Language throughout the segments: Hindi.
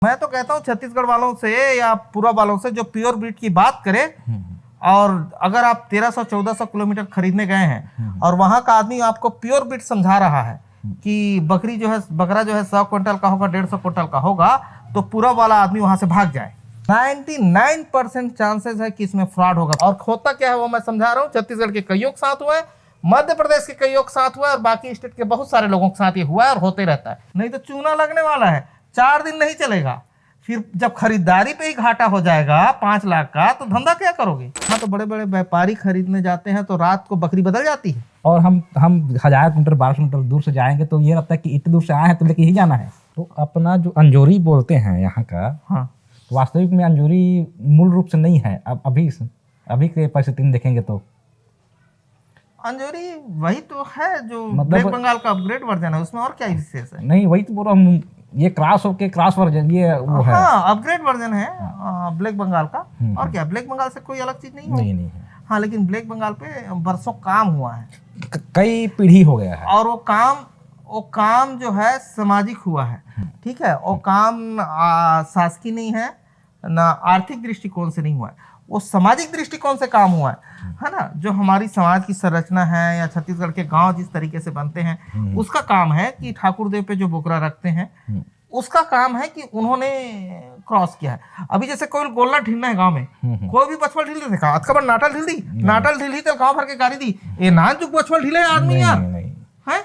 मैं तो कहता हूँ छत्तीसगढ़ वालों से या पूर्व वालों से जो प्योर ब्रीड की बात करे, और अगर आप 1300-1400 किलोमीटर खरीदने गए हैं और वहां का आदमी आपको प्योर ब्रीड समझा रहा है कि बकरा जो है 100 क्विंटल का होगा, 150 क्विंटल का होगा, तो पूरा वाला आदमी वहां से भाग जाए। 99% चांसेस है कि इसमें फ्रॉड होगा। और होता क्या है वो मैं समझा रहा हूँ। छत्तीसगढ़ के कईयों के साथ हुआ है, मध्य प्रदेश के कईयों के साथ हुआ है, और बाकी स्टेट के बहुत सारे लोगों के साथ ये हुआ है और होते रहता है। नहीं तो चूना लगने वाला है, 4 दिन नहीं चलेगा, फिर जब खरीदारी पे ही घाटा हो जाएगा 5 लाख का, तो धंधा क्या करोगे। हाँ, तो बड़े बड़े व्यापारी खरीदने जाते हैं तो रात को बकरी बदल जाती है। और हम 1000 किलोमीटर 1200 किलोमीटर दूर से जाएंगे तो ये लगता है कि इतने दूर से आए हैं तो लेके ही जाना है। तो अपना जो अंजोरी बोलते हैं यहाँ का, हाँ, वास्तविक में अंजोरी मूल रूप से नहीं है। अब अभी के परिस्थिति में देखेंगे तो अंजोरी वही तो है जो मतलब ब्लैक बंगाल का अपग्रेड वर्जन है, उसमें और क्या विशेष है। नहीं, वही तो बोल रहा हूँ, ये क्रॉस वर्जन ये वो है। हाँ, अपग्रेड वर्जन है ब्लैक बंगाल का। और क्या, ब्लैक बंगाल से कोई अलग चीज नहीं है। नहीं है। हाँ, लेकिन ब्लैक बंगाल पे बरसों काम हुआ है, कई पीढ़ी हो गया है, और वो काम जो है सामाजिक हुआ है। ठीक है, वो काम शासकीय नहीं है, ना आर्थिक दृष्टिकोण से नहीं हुआ है, वो सामाजिक दृष्टिकोण से काम हुआ है ना। जो हमारी समाज की संरचना है या छत्तीसगढ़ के गांव जिस तरीके से बनते हैं, उसका काम है कि ठाकुर देव पे जो बोकरा रखते हैं, उसका काम है कि उन्होंने क्रॉस किया है। अभी जैसे कोई गोल्ला ढीलना है गांव में, कोई भी बचपन ढील देखा, आज खबर नाटल ढील दी तो गांव भर के गाड़ी दी, ये नान चुक बचपन ढीले आदमी यार है।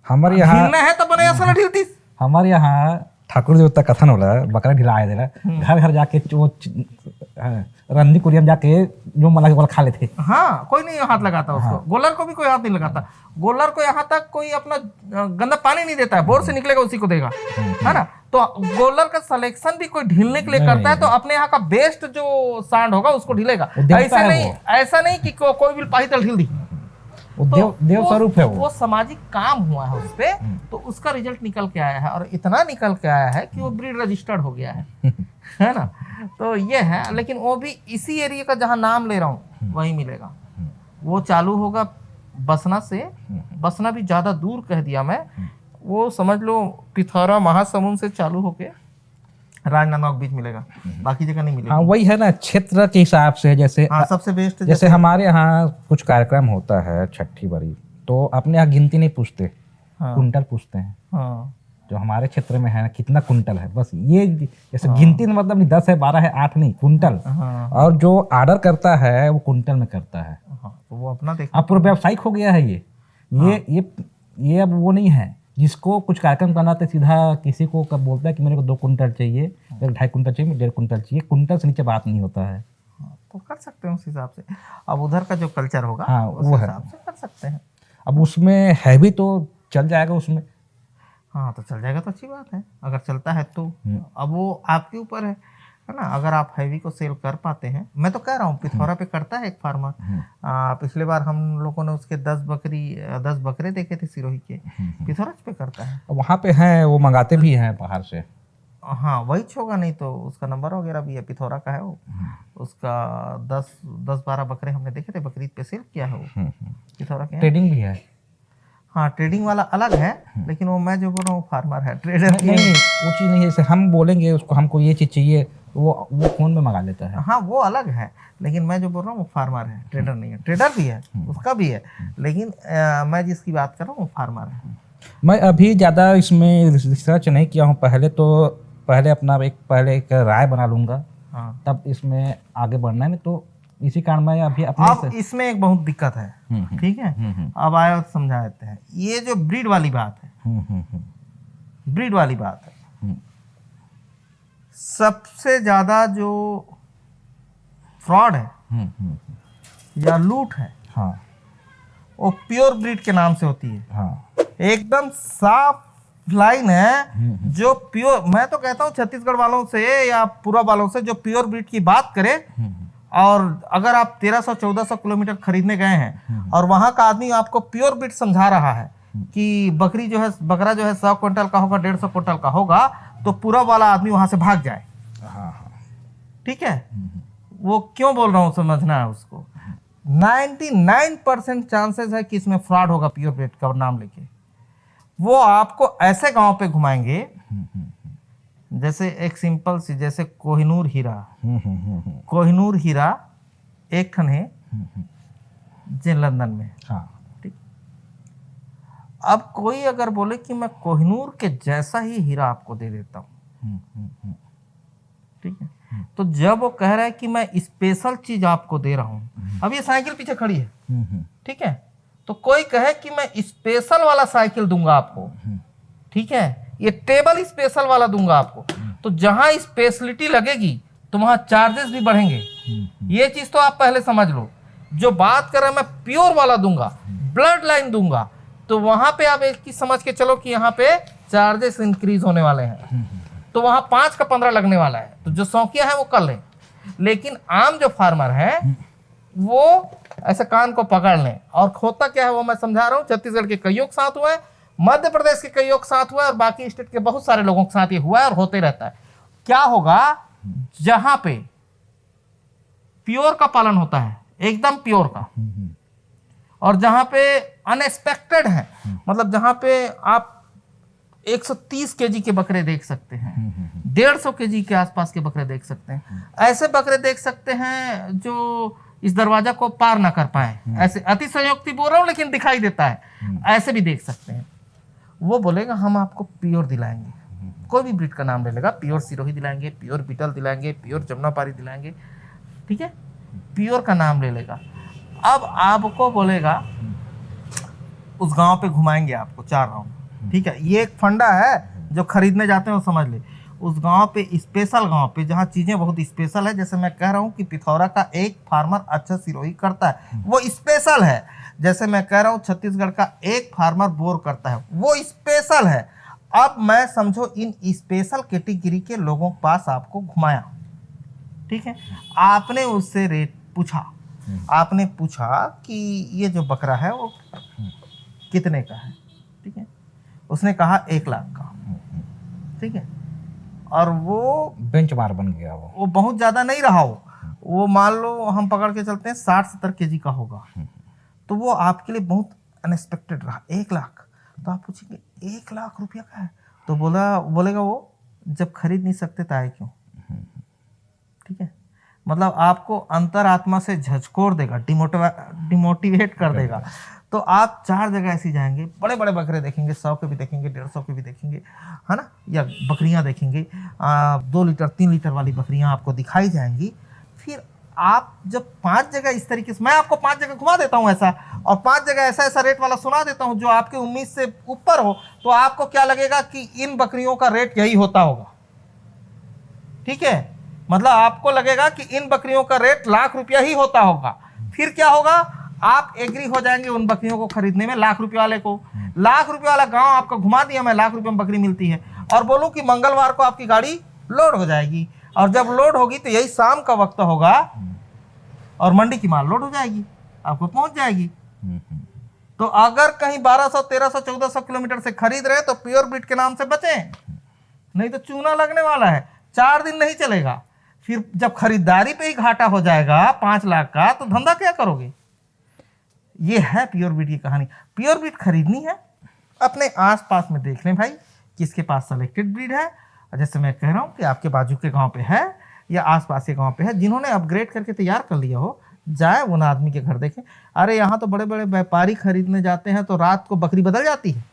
हमारे यहाँ ढीलना है तो बने ऐसा ढील दी। हमारे यहाँ ठाकुर देवता कथन होला, बकरा ढिलाए देला, घर घर जाके रंदी कुरियम जाके जो मला के खा लेते। हाँ, कोई नहीं हाथ लगाता उसको। गोलर को भी कोई हाथ नहीं लगाता। गोलर को यहाँ तक कोई अपना गंदा पानी नहीं देता है, बोर से निकलेगा उसी को देगा, है ना। तो गोलर का सिलेक्शन भी कोई ढीलने के लिए करता है, तो अपने यहाँ का बेस्ट जो सांड होगा उसको ढीलेगा। ऐसा नहीं कि कोई भी पाहितल ढील दी। देव स्वरूप है वो सामाजिक काम हुआ है उस पे, तो उसका रिजल्ट निकल के आया है, और इतना निकल के आया है कि वो ब्रीड रजिस्टर्ड हो गया है ना। तो ये है, लेकिन वो भी इसी एरिया का जहां नाम ले रहा हूँ वहीं मिलेगा। वो चालू होगा बसना से, बसना भी ज्यादा दूर कह दिया मैं, वो समझ लो पिथौरा महासमुंद से चालू होके राजनांदगांव के बीच मिलेगा, बाकी जगह नहीं मिलेगा। हाँ, वही है ना, क्षेत्र के हिसाब से। जैसे सबसे बेस्ट जैसे हमारे यहाँ कुछ कार्यक्रम होता है छठी बड़ी, तो अपने यहाँ गिनती नहीं पूछते, कुंटल पूछते हैं। जो हमारे क्षेत्र में है ना, कितना कुंटल है, बस ये जैसे गिनती में मतलब नहीं 10 है 12 है 8 नहीं, कुंटल। और जो ऑर्डर करता है वो कुंटल में करता है। तो वो अपना देखो, अब पूरा व्यावसायिक हो गया है ये अब वो नहीं है। जिसको कुछ कार्यक्रम करना तो सीधा किसी को कब बोलता है कि मेरे को 2 कुंटल चाहिए, मेरे को 2.5 कुंटल चाहिए, 1.5 कुंटल चाहिए। कुंटल से नीचे बात नहीं होता है। तो कर सकते हैं उस हिसाब से। अब उधर का जो कल्चर होगा, वो हिसाब से कर सकते हैं। अब उसमें है भी तो चल जाएगा उसमें। हाँ, तो चल जाएगा तो अच्छी बात है, अगर चलता है तो। अब वो आपके ऊपर है ना, अगर आप हैवी को सेल कर पाते हैं। मैं तो कह रहा हूँ पिथौरा पे करता है एक फार्मर। पिछले बार हम लोगों ने उसके 10 बकरे देखे थे सिरोही के, पिथौरा पे करता है। वहाँ पे हैं, वो मंगाते भी हैं बाहर से। हाँ, वही होगा, नहीं तो उसका नंबर वगैरह भी है, पिथौरा का है वो। उसका 10-12 बकरे हमने देखे थे, बकरीद पे सेल किया है वो, पिथौरा के। ट्रेडिंग भी है। हाँ, ट्रेडिंग वाला अलग है, लेकिन वो मैं जो बोल रहा हूँ फार्मर है, ट्रेडर नहीं, वो चीज़ नहीं है। जैसे हम बोलेंगे उसको हमको ये चीज़ चाहिए, वो फोन में मंगा लेता है। हाँ, वो अलग है, लेकिन मैं जो बोल रहा हूँ वो फार्मर है, ट्रेडर नहीं है। ट्रेडर भी है, उसका भी है, लेकिन मैं जिसकी बात कर रहा हूँ वो फार्मर है। मैं अभी ज़्यादा इसमें रिसर्च नहीं किया हूँ। पहले एक राय बना लूँगा, तब इसमें आगे बढ़ना है। तो इसी कारण मैं अभी अब इसमें एक बहुत दिक्कत है, ठीक है। अब आए तो समझा देते हैं। ये जो ब्रीड वाली बात है, ब्रीड वाली बात है, सबसे ज्यादा जो फ्रॉड है या लूट है, वो प्योर ब्रीड के नाम से होती है। एकदम साफ लाइन है जो प्योर। मैं तो कहता हूँ छत्तीसगढ़ वालों से या पूर्व वालों से जो प्योर ब्रीड की बात करे, और अगर आप 1300-1400 किलोमीटर खरीदने गए हैं और वहां का आदमी आपको प्योर ब्रीड समझा रहा है कि बकरा जो है 100 क्विंटल का होगा, 150 क्विंटल का होगा, तो पूरा वाला आदमी वहां से भाग जाए। ठीक है, वो क्यों बोल रहा हूँ समझना है उसको। 99% चांसेस है कि इसमें फ्रॉड होगा प्योर ब्रीड का नाम लेके। वो आपको ऐसे गांव पे घुमाएंगे जैसे एक सिंपल सी, जैसे कोहिनूर हीरा, कोहिनूर हीरा एक ठन है जे लंदन में। हाँ। ठीक। अब कोई अगर बोले कि मैं कोहिनूर के जैसा ही हीरा आपको दे देता हूँ, ठीक है, तो जब वो कह रहा है कि मैं स्पेशल चीज आपको दे रहा हूँ, अब ये साइकिल पीछे खड़ी है, ठीक है, तो कोई कहे कि मैं स्पेशल वाला साइकिल दूंगा आपको, ठीक है, ये टेबल स्पेशल वाला दूंगा आपको, तो जहां स्पेशलिटी लगेगी तो वहां चार्जेस भी बढ़ेंगे। ये चीज तो आप पहले समझ लो। जो बात कर रहे हैं मैं प्योर वाला दूंगा, ब्लड लाइन दूंगा, तो वहां पे आप एक चीज समझ के चलो कि यहाँ पे चार्जेस इंक्रीज होने वाले हैं, तो वहां 5 का 15 लगने वाला है। तो जो शौकिया है वो कर लें, लेकिन आम जो फार्मर है वो ऐसे कान को पकड़ लें। और होता क्या है वो मैं समझा रहा हूँ। छत्तीसगढ़ के कईयों के साथ हुआ है, मध्य प्रदेश के कईयों के साथ हुआ है, और बाकी स्टेट के बहुत सारे लोगों के साथ ये हुआ है और होते रहता है। क्या होगा, जहां पे प्योर का पालन होता है, एकदम प्योर का, और जहां पे अनएक्सपेक्टेड है, मतलब जहां पे आप 130 केजी के बकरे देख सकते हैं, 150 केजी के आसपास के बकरे देख सकते हैं, ऐसे बकरे देख सकते हैं जो इस दरवाजा को पार ना कर पाए, ऐसे अति संयोक्ति बोल रहा हूं लेकिन दिखाई देता है, ऐसे भी देख सकते हैं। वो बोलेगा हम आपको प्योर दिलाएंगे, कोई भी ब्रीड का नाम ले लेगा, प्योर सिरोही दिलाएंगे, प्योर बीटल दिलाएंगे, प्योर जमुनापारी दिलाएंगे, ठीक है, प्योर का नाम ले लेगा। अब आपको बोलेगा उस गांव पे घुमाएंगे आपको 4 राउंड, ठीक है, ये एक फंडा है जो खरीदने जाते हैं वो समझ ले। उस गांव पे, स्पेशल गांव पे जहां चीजें बहुत स्पेशल है, जैसे मैं कह रहा हूं कि पिथौरा का एक फार्मर अच्छा सिरोही करता है, वो स्पेशल है। जैसे मैं कह रहा हूं छत्तीसगढ़ का एक फार्मर बोर करता है, वो स्पेशल है। अब मैं समझो इन स्पेशल कैटेगरी के लोगों के पास आपको घुमाया, ठीक है, आपने उससे रेट पूछा, आपने पूछा कि ये जो बकरा है वो कितने का है, ठीक है, उसने कहा 1 लाख का, ठीक है, और वो बेंचमार्क बन गया, वो बहुत ज्यादा नहीं रहा, वो मान लो हम पकड़ के चलते हैं 60-70 केजी का होगा, तो वो आपके लिए बहुत अनएक्सपेक्टेड रहा 1 लाख। तो आप पूछेंगे 1 लाख रुपया का है, तो बोलेगा वो जब खरीद नहीं सकते तो आए क्यों, ठीक है, मतलब आपको अंतरात्मा से झकझोर देगा, डिमोटिवेट कर देगा। तो आप 4 जगह ऐसी जाएंगे, बड़े बड़े बकरे देखेंगे, 100 के भी देखेंगे, 150 के भी देखेंगे, है ना, या बकरियां देखेंगे, 2 लीटर 3 लीटर वाली बकरियां आपको दिखाई जाएंगी। फिर आप जब 5 जगह इस तरीके से, मैं आपको 5 जगह घुमा देता हूं ऐसा, और 5 जगह ऐसा ऐसा रेट वाला सुना देता हूं जो आपकी उम्मीद से ऊपर हो, तो आपको क्या लगेगा कि इन बकरियों का रेट यही होता होगा, ठीक है, मतलब आपको लगेगा कि इन बकरियों का रेट लाख रुपया ही होता होगा। फिर क्या होगा, आप एग्री हो जाएंगे उन बकरियों को खरीदने में, लाख रुपये वाले को। लाख रुपये वाला गांव आपको घुमा दिया, मैं लाख रुपये में बकरी मिलती है, और बोलूं कि मंगलवार को आपकी गाड़ी लोड हो जाएगी, और जब लोड होगी तो यही शाम का वक्त होगा, और मंडी की माल लोड हो जाएगी, आपको पहुंच जाएगी। तो अगर कहीं 1200, 1300, 1400 किलोमीटर से खरीद रहे तो प्योर ब्रीड के नाम से बचें, नहीं तो चूना लगने वाला है, 4 दिन नहीं चलेगा। फिर जब खरीदारी पे ही घाटा हो जाएगा 5 लाख का, तो धंधा क्या करोगे। ये है प्योर ब्रीड की कहानी। प्योर ब्रीड खरीदनी है, अपने आसपास में देख लें भाई किसके पास सेलेक्टेड ब्रीड है। जैसे मैं कह रहा हूँ कि आपके बाजू के गांव पे है या आसपास के गांव पे है, जिन्होंने अपग्रेड करके तैयार कर लिया हो, जाए उन आदमी के घर देखें। अरे यहाँ तो बड़े बड़े व्यापारी खरीदने जाते हैं तो रात को बकरी बदल जाती है।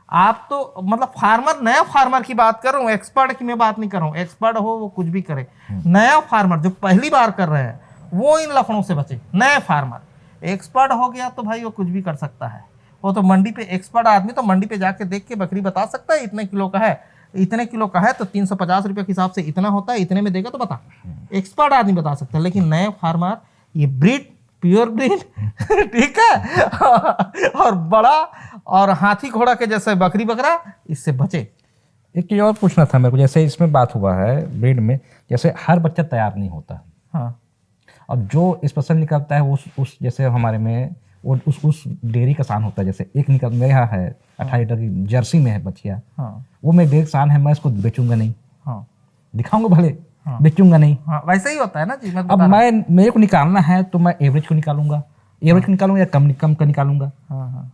आप तो मतलब फार्मर, नया फार्मर की बात कर रहा हूँ, एक्सपर्ट की मैं बात नहीं कर रहा हूँ। एक्सपर्ट हो वो कुछ भी करे, नया फार्मर जो पहली बार कर रहे हैं वो इन लफड़ों से बचे। नए फार्मर, एक्सपर्ट हो गया तो भाई वो कुछ भी कर सकता है। वो तो मंडी पे, एक्सपर्ट आदमी तो मंडी पे जाके देख के बकरी बता सकता है इतने किलो का है, इतने किलो का है तो 350 रुपये के हिसाब से इतना होता है, इतने में देगा तो बता, एक्सपर्ट आदमी बता सकता है। लेकिन नए फार्मर ये ब्रीड, प्योर ब्रीड ठीक है, और बड़ा और हाथी घोड़ा के जैसे बकरी बकरा, इससे बचे। एक चीज़ और पूछना था मेरे को, जैसे इसमें बात हुआ है ब्रीड में, जैसे हर बच्चा तैयार नहीं होता। हाँ, अब जो स्पेशल निकलता है उस जैसे हमारे में वो उस डेयरी का सान होता है। जैसे एक निकल मेरे यहाँ है 18 लीटर की जर्सी में है बच्चिया, हाँ, वो मैं डेयरी सान है, मैं इसको बेचूंगा नहीं, हाँ, दिखाऊंगा भले, हाँ, बेचूंगा नहीं। हाँ, वैसे ही होता है ना जी। अब मैं, मेरे को निकालना है तो मैं एवरेज को निकालूंगा, एवरेज को निकालूंगा या कम का निकालूंगा। हाँ, हाँ,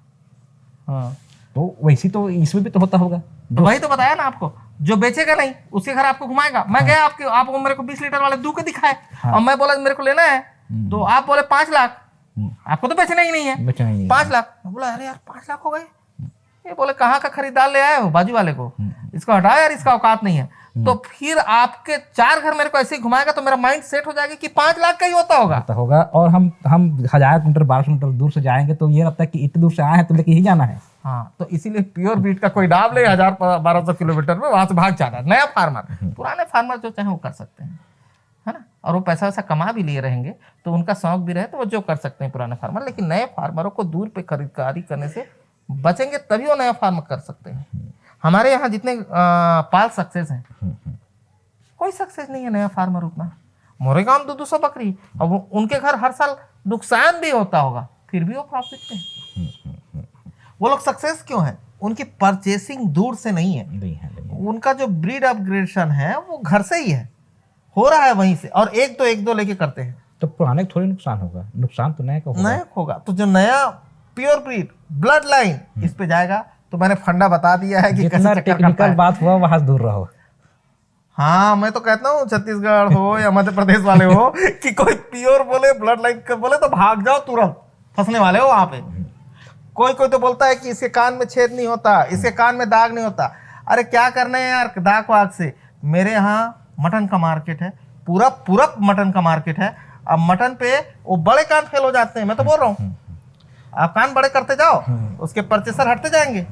हाँ, तो वैसी तो इसमें भी तो होता होगा। तो वही तो बताया ना आपको, जो बेचेगा नहीं उसके घर आपको घुमाएगा। मैं गया आपको मेरे को 20 लीटर वाले दूध के दिखाए और मैं बोला मेरे को लेना है, तो आप बोले 5 लाख, आपको तो बेचना ही नहीं है, 5 लाख। मैं बोला अरे यार 5 लाख हो गए, ये बोले कहाँ का खरीदार ले आए हो बाजू वाले को, इसको हटाओ यार, इसका औकात नहीं है। तो फिर आपके 4 घर मेरे को ऐसे ही घुमाएगा तो मेरा माइंड सेट हो जाएगा कि 5 लाख का ही होता होगा। और हम 1000 किलोमीटर 1200 किलोमीटर दूर से जाएंगे तो ये लगता है कि इतने दूर से आए हैं तो लेके ही जाना है। हाँ, तो इसीलिए प्योर बीट का कोई नाम ले 1000-1200 किलोमीटर में वहां से भाग जाना। नया फार्मर, पुराने फार्मर जो चाहे वो कर सकते हैं, है ना, और वो पैसा वैसा कमा भी लिए रहेंगे तो उनका शौक भी रहे तो वो जो कर सकते हैं पुराने फार्मर। लेकिन नए फार्मरों को दूर पे खरीदारी करने से बचेंगे तभी वो नया फार्म कर सकते हैं। हमारे यहाँ जितने पाल सक्सेस हैं, कोई सक्सेस नहीं है नया फार्मर उतना। मोरेगांव 200 बकरी, अब उनके घर हर साल नुकसान भी होता होगा फिर भी वो प्रॉफिट पे हैं। वो लोग सक्सेस क्यों है? उनकी परचेसिंग दूर से नहीं है, उनका जो ब्रीड अपग्रेडेशन है वो घर से ही है, हो रहा है वहीं से, और एक दो लेके करते हैं। तो पुराने को थोड़ी नुकसान होगा, नुकसान तो नया का होगा। नया होगा तो जो नया प्योर ब्रीड ब्लड लाइन इस पे जाएगा। तो मैंने फंडा बता दिया है कि जितना टेक्निकल बात हुआ वहां दूर रहो। हाँ, मैं तो कहता हूँ छत्तीसगढ़ हो या मध्य प्रदेश वाले हो कि कोई प्योर बोले ब्लड लाइन बोले तो भाग जाओ, तुरंत फंसने वाले हो वहां पे। कोई तो बोलता है कि इसके कान में छेद नहीं होता, इसके कान में दाग नहीं होता। अरे क्या करना है यार दाग वाग से। मेरे यहाँ मटन का मार्केट है, पूरा मटन का मार्केट है। अब मटन पे वो बड़े कान फेल हो जाते हैं, मैं तो बोल रहा हूँ, आप कान बड़े करते जाओ उसके परचेसर हटते जाएंगे।